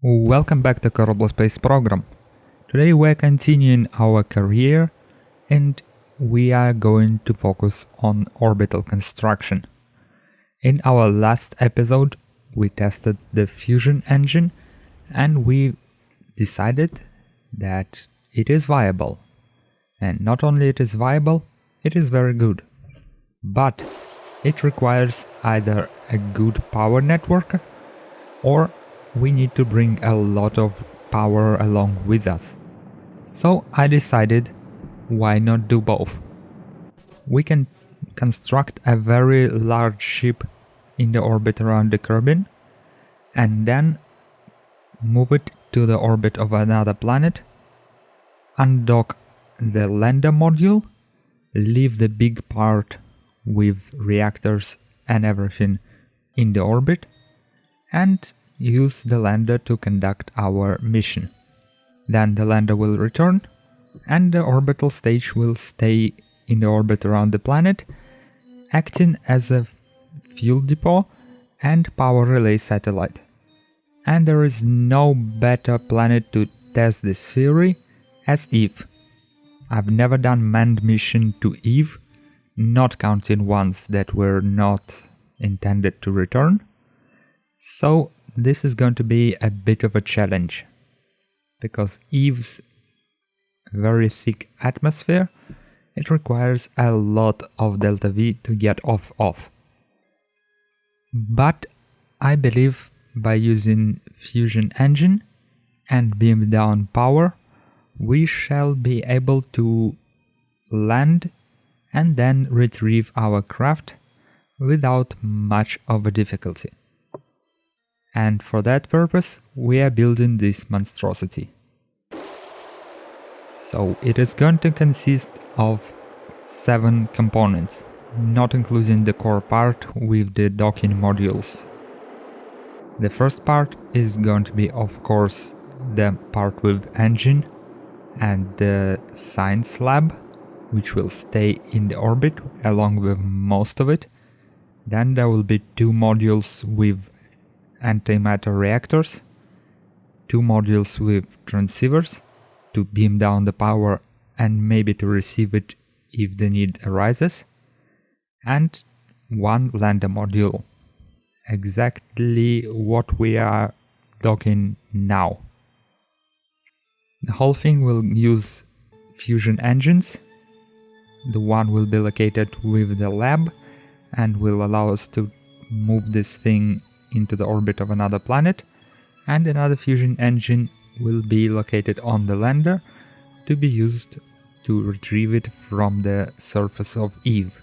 Welcome back to Kerbal Space Program. Today we're continuing our career and we are going to focus on orbital construction. In our last episode we tested the fusion engine and we decided that it is viable. And not only it is viable, it is very good. But it requires either a good power network or we need to bring a lot of power along with us. So I decided, why not do both? We can construct a very large ship in the orbit around the Kerbin and then move it to the orbit of another planet, undock the lander module, leave the big part with reactors and everything in the orbit, and use the lander to conduct our mission. Then the lander will return and the orbital stage will stay in the orbit around the planet, acting as a fuel depot and power relay satellite. And there is no better planet to test this theory as Eve. I've never done manned mission to Eve, not counting ones that were not intended to return. So this is going to be a bit of a challenge, because Eve's very thick atmosphere, it requires a lot of delta V to get off. But I believe by using fusion engine and beam down power, we shall be able to land and then retrieve our craft without much of a difficulty. And for that purpose, we are building this monstrosity. So it is going to consist of 7 components, not including the core part with the docking modules. The first part is going to be, of course, the part with engine and the science lab, which will stay in the orbit along with most of it. Then there will be 2 modules with antimatter reactors, 2 modules with transceivers to beam down the power and maybe to receive it if the need arises, and 1 lander module, exactly what we are docking now. The whole thing will use fusion engines. The one will be located with the lab and will allow us to move this thing into the orbit of another planet, and another fusion engine will be located on the lander to be used to retrieve it from the surface of Eve.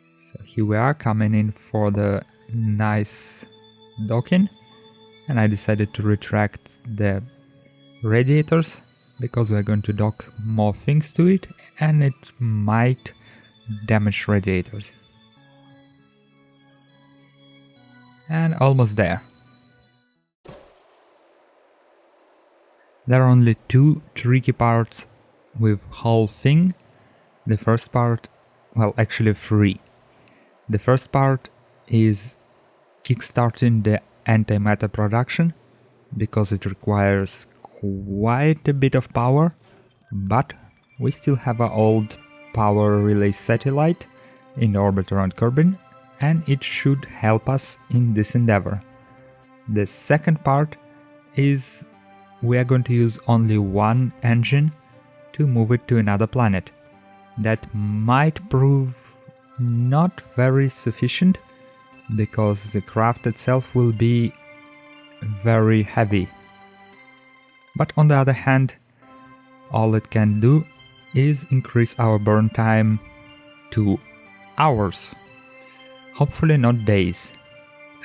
So here we are coming in for the nice docking, and I decided to retract the radiators because we're going to dock more things to it and it might damage radiators. And almost there. There are only 2 tricky parts with whole thing. The first part, well, actually 3. The first part is kickstarting the antimatter production, because it requires quite a bit of power, but we still have an old power relay satellite in the orbit around Kerbin, and it should help us in this endeavor. The second part is we are going to use only 1 engine to move it to another planet. That might prove not very sufficient, because the craft itself will be very heavy. But on the other hand, all it can do is increase our burn time to hours. Hopefully not days.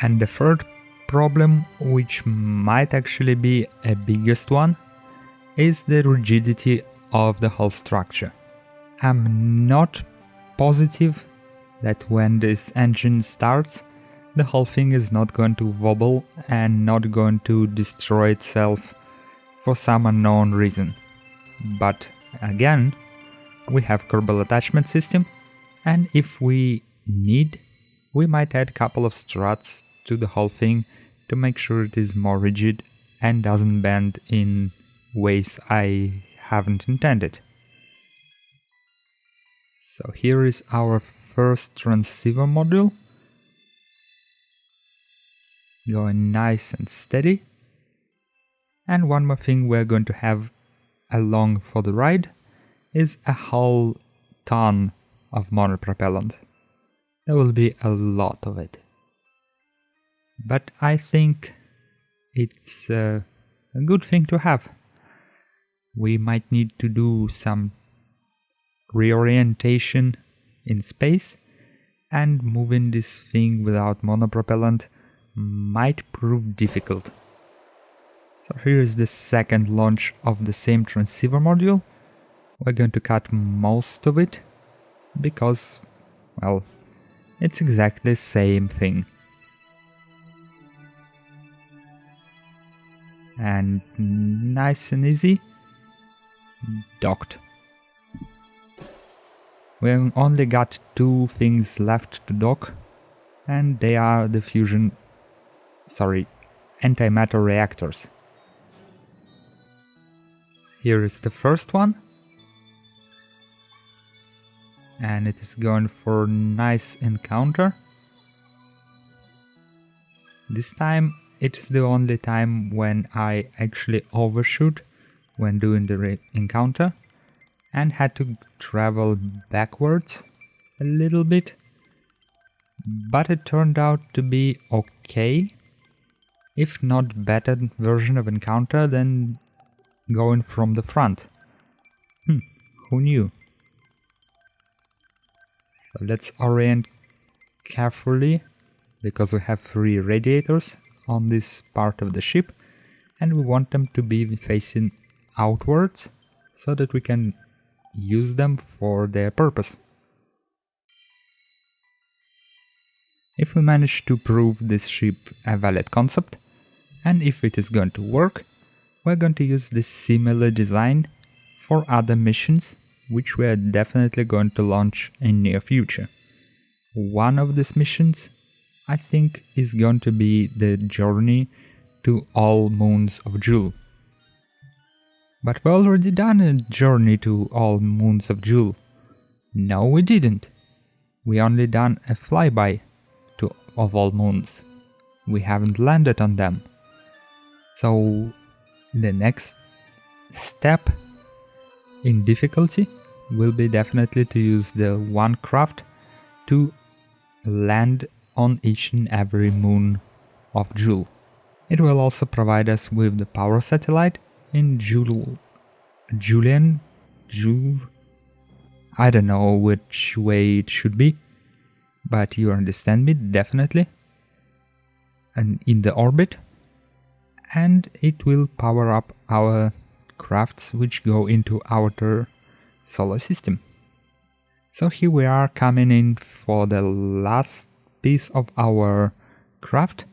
And the third problem, which might actually be a biggest one, is the rigidity of the whole structure. I'm not positive that when this engine starts, the whole thing is not going to wobble and not going to destroy itself for some unknown reason. But again, we have Kerbal attachment system, and if we need, we might add a couple of struts to the whole thing to make sure it is more rigid and doesn't bend in ways I haven't intended. So here is our first transceiver module, going nice and steady. And one more thing we're going to have along for the ride is a whole ton of monopropellant. There will be a lot of it. But I think it's a good thing to have. We might need to do some reorientation in space, and moving this thing without monopropellant might prove difficult. So here is the second launch of the same transceiver module. We're going to cut most of it because, well, it's exactly the same thing. And nice and easy, docked. We only got two things left to dock, and they are the antimatter reactors. Here is the first one, and it is going for a nice encounter. This time it is the only time when I actually overshoot when doing the encounter, and had to travel backwards a little bit, but it turned out to be okay, if not better version of encounter than going from the front. Who knew? So let's orient carefully, because we have 3 radiators on this part of the ship, and we want them to be facing outwards so that we can use them for their purpose. If we manage to prove this ship a valid concept, and if it is going to work, we're going to use this similar design for other missions, which we are definitely going to launch in near future. One of these missions, I think, is going to be the journey to all moons of Jool. But we already done a journey to all moons of Jool. No, we didn't. We only done a flyby of all moons. We haven't landed on them. So the next step in difficulty will be definitely to use the one craft to land on each and every moon of Jool. It will also provide us with the power satellite in Julian. I don't know which way it should be, but you understand me definitely. And in the orbit, and it will power up our crafts which go into outer solar system. So here we are coming in for the last piece of our craft.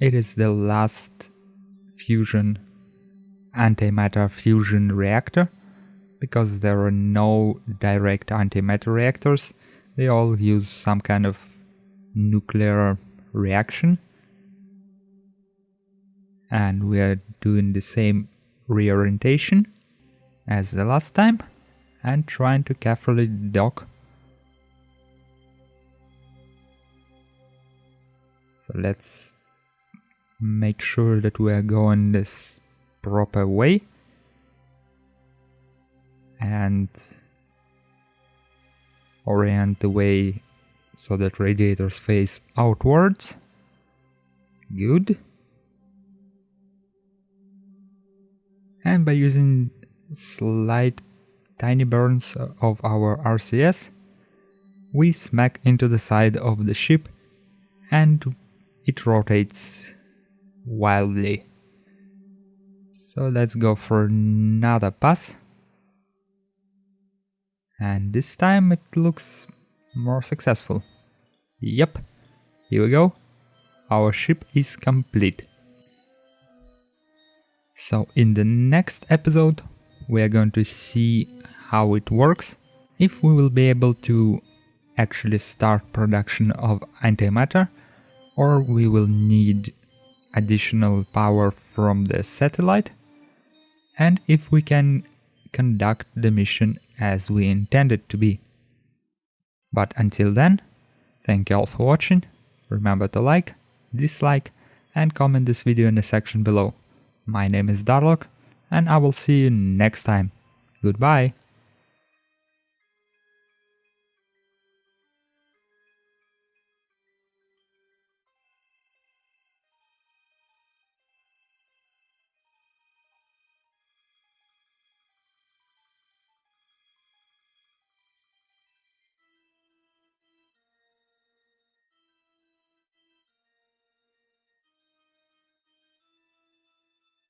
It is the last antimatter fusion reactor, because there are no direct antimatter reactors. They all use some kind of nuclear reaction. And we are doing the same reorientation as the last time and trying to carefully dock. So let's make sure that we are going this proper way and orient the way so that radiators face outwards. Good. And by using slight tiny burns of our RCS, we smack into the side of the ship and it rotates wildly. So let's go for another pass. And this time it looks more successful. Yep, here we go. Our ship is complete. So in the next episode we are going to see how it works, if we will be able to actually start production of antimatter, or we will need additional power from the satellite, and if we can conduct the mission as we intended to be. But until then, thank you all for watching. Remember to like, dislike, and comment this video in the section below. My name is Darlock, and I will see you next time. Goodbye!